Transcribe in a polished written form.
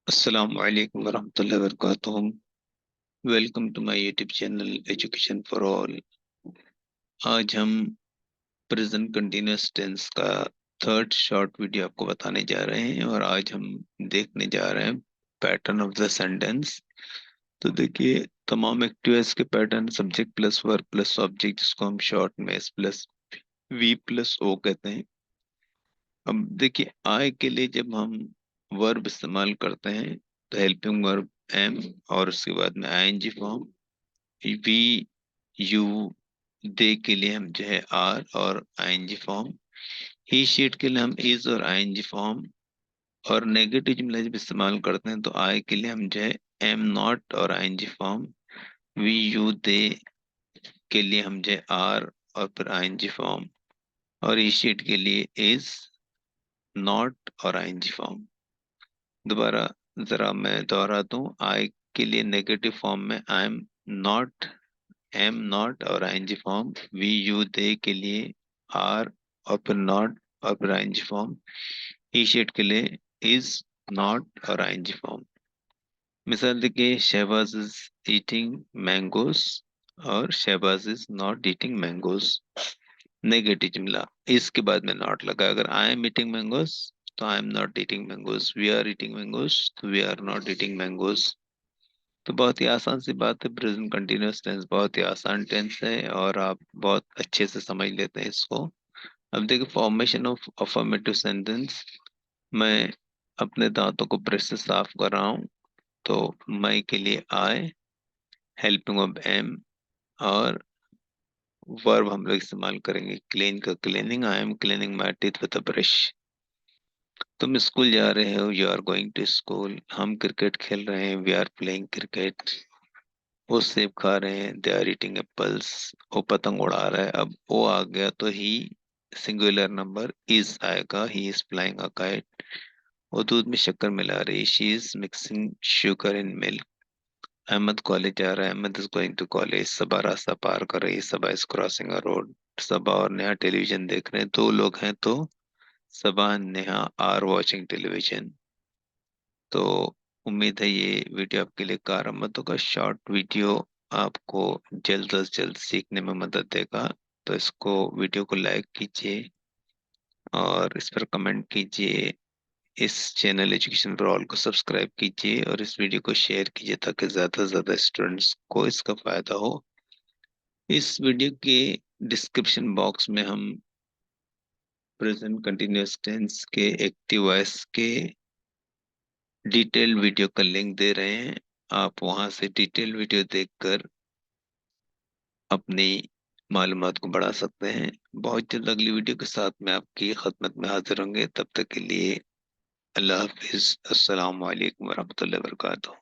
अस्सलाम वालेकुम वरहमतुल्लाहि वबरकातुहू। Welcome to my YouTube channel education for all. आज हम प्रेजेंट कंटिन्यूअस टेंस का थर्ड शॉर्ट वीडियो आपको बताने जा रहे हैं और आज हम देखने जा रहे हैं पैटर्न ऑफ द सेंटेंस। तो देखिए, तमाम एक्टिव वॉइस के pattern subject plus verb plus object, जिसको हम शॉर्ट में S plus V plus O कहते हैं। अब देखिए, आय के लिए जब हम वर्ब इस्तेमाल करते हैं तो हेल्पिंग वर्ब एम और उसके बाद में ING form. We you they के लिए हम जो है आर और आईएनजी फॉर्म। ही शीट के लिए हम इज और आईएनजी फॉर्म। और नेगेटिव जुमला जब इस्तेमाल करते हैं तो आई के लिए हम जो है एम नॉट और ING form. We you they के लिए हम जो है आर और फिर आईएनजी फॉर्म। और ही शीट के लिए इज नॉट और आईएनजी फॉर्म। दोबारा जरा मैं दोहराता हूँ। आई के लिए नेगेटिव फॉर्म में I am not, am not और ING form. We you they के लिए आर और फिर नॉट और फिर आईएनजी फॉर्म। ही शीट के लिए इज नॉट और आईएनजी फॉर्म। मिसाल देखिए, शहबाज इज ईटिंग मैंगोस और Shahbaz is not eating mangoes. Negative जुमला, इसके बाद में नॉट लगा। अगर आई एम ईटिंग मैंगोस तो I am not eating mangoes. We are eating mangoes तो we are not eating mangoes. तो बहुत ही आसान सी बात है। प्रेजेंट कंटिन्यूअस टेंस बहुत ही आसान टेंस है और आप बहुत अच्छे से समझ लेते हैं इसको। अब देखिए, फॉर्मेशन ऑफ अफर्मेटिव सेंटेंस। मैं अपने दांतों को ब्रश से साफ कर रहा हूँ। तो मैं के लिए आई, हेल्पिंग ऑफ एम और वर्ब हम लोग इस्तेमाल करेंगे क्लीन का cleaning. I am cleaning my teeth with a brush. तुम स्कूल जा रहे हो, you are going to school. हम क्रिकेट खेल रहे हैं, वी आर प्लेइंग क्रिकेट। वो सेब खा रहे हैं, दे आर ईटिंग एप्पल्स। वो पतंग उड़ा रहा है। अब वो आ गया तो ही सिंगुलर नंबर इज आएगा, he is flying a kite. वो दूध में शक्कर मिला रही, she is mixing sugar in milk. Ahmad college जा रहा है, Ahmad is going to college. Saba रास्ता पार कर रही, Saba is crossing a road. Saba और नेहा टेलीविजन देख रहे हैं, दो लोग हैं तो Saba and Neha are watching television. तो उम्मीद है ये वीडियो आपके लिए कारगर होगा। शॉर्ट वीडियो आपको जल्द से जल्द सीखने में मदद देगा। तो इसको वीडियो को लाइक कीजिए और इस पर कमेंट कीजिए। इस चैनल एजुकेशन फॉर ऑल को सब्सक्राइब कीजिए और इस वीडियो को शेयर कीजिए ताकि ज़्यादा से ज़्यादा स्टूडेंट्स को इसका फ़ायदा हो। इस वीडियो के डिस्क्रिप्शन बॉक्स में हम प्रेजेंट कंटिन्यूअस टेंस के एक्टिव वॉइस के डिटेल वीडियो का लिंक दे रहे हैं। आप वहां से डिटेल वीडियो देखकर अपनी मालूमात को बढ़ा सकते हैं। बहुत जल्द अगली वीडियो के साथ में आपकी खदमत में हाजिर होंगे। तब तक के लिए अल्लाह हाफिज। अस्सलाम वालेकुम वरहमतुल्लाहि वबरकातुहू।